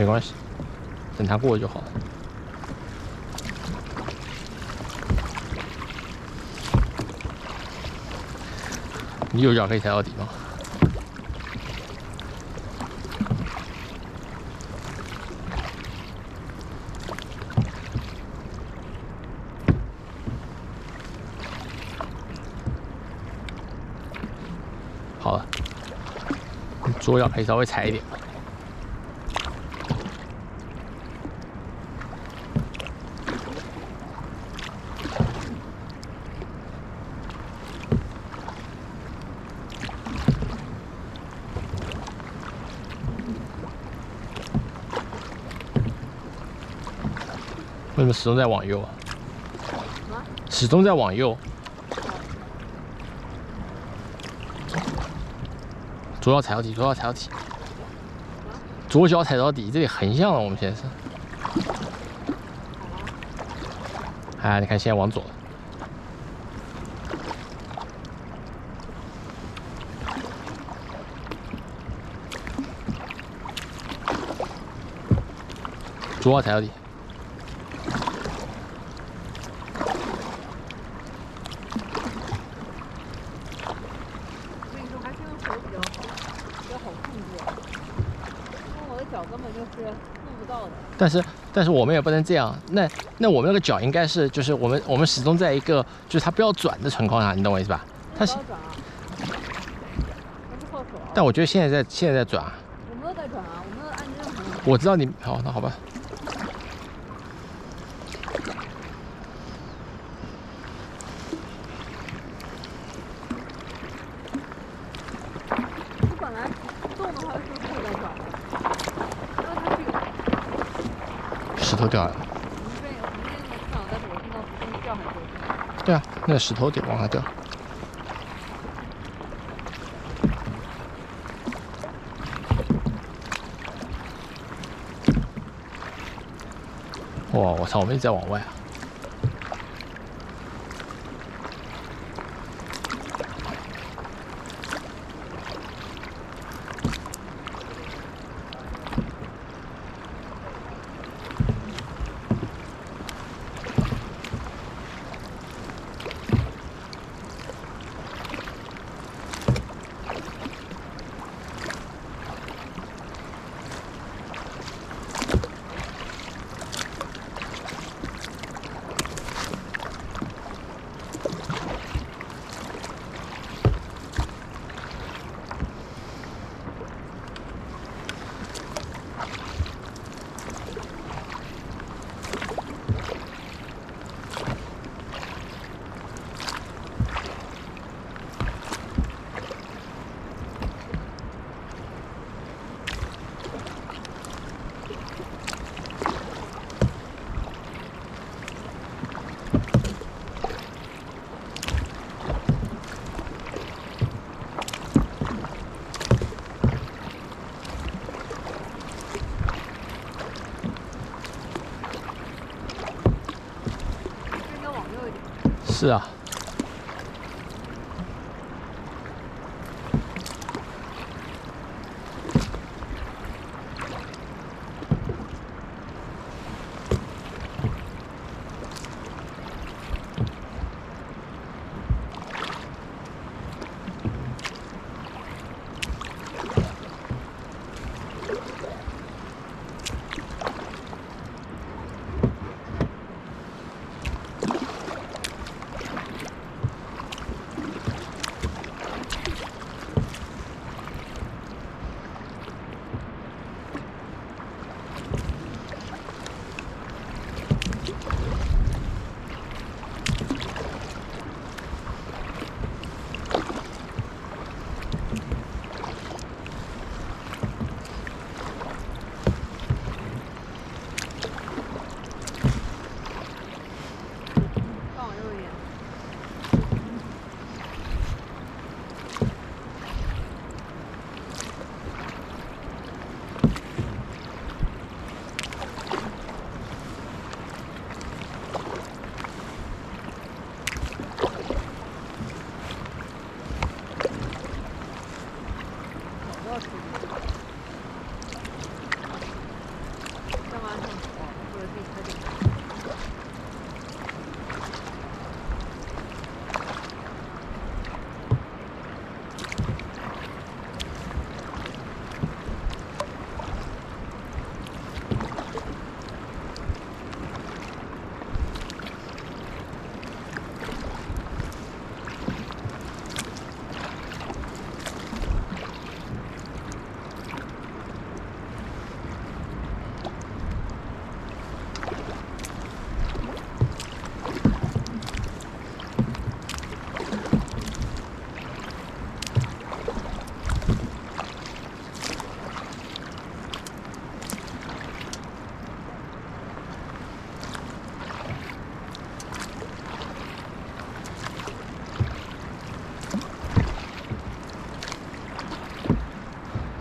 没关系，等它过就好了。你右脚可以踩到底吗？好了，你左脚可以稍微踩一点。为什么始终在往右啊？始终在往右。左脚踩到底，左脚踩到底，左脚踩到底，这里横向了。我们现在是，哎，你看现在往左了。左脚踩到底。脚根本就是弄不到的。但是我们也不能这样。那我们那个脚应该是就是我们始终在一个就是它不要转的情况下，你懂我意思吧？它是。但我觉得现在在转啊。我没有在转啊，我没有按任何。我知道你好，那好吧。你本来动的话是不是在转？石头掉下来了。我们这个看到，但是我听到不是掉下去。对啊，那个石头得往下掉。哇，我操，我们一直在往外啊。是啊。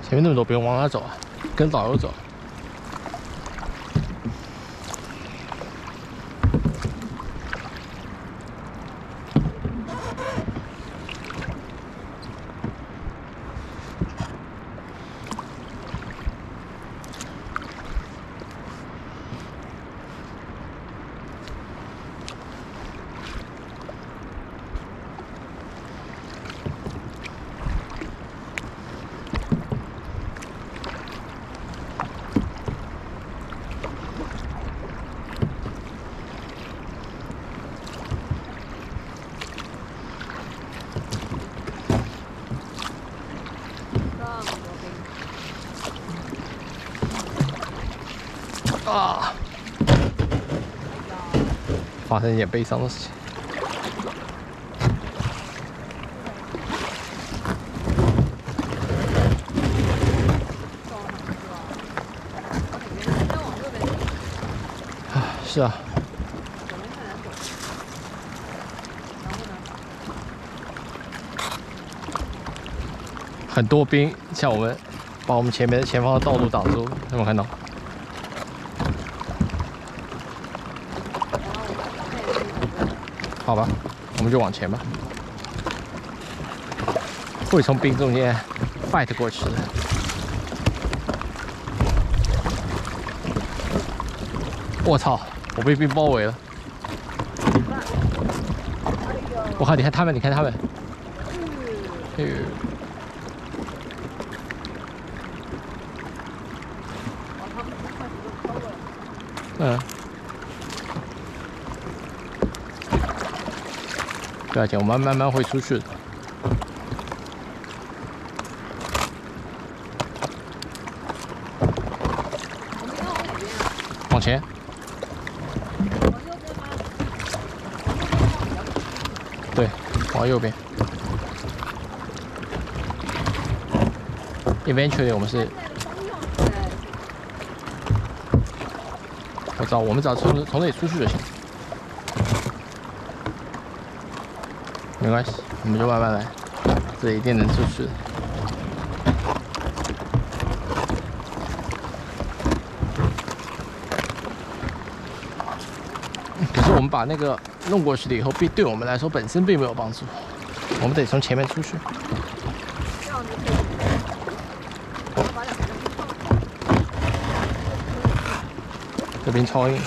前面那么多兵，往哪走啊？跟导游走。啊！发生一件悲伤的事情。啊，是啊。很多兵像我们，把我们前面的前方的道路挡住，有没有看到？好吧，我们就往前吧。会从兵中间 fight 过去的。我操！我被兵包围了。我靠！你看他们，你看他们。嗯。不要紧，我们慢慢会出去的。往前。对，往右边。Eventually， 我们是。我知道，我们只要从这里出去就行。没关系，我们就慢慢来，这一定能出去的。可是我们把那个弄过去了以后，对我们来说本身并没有帮助，我们得从前面出去。这边超硬。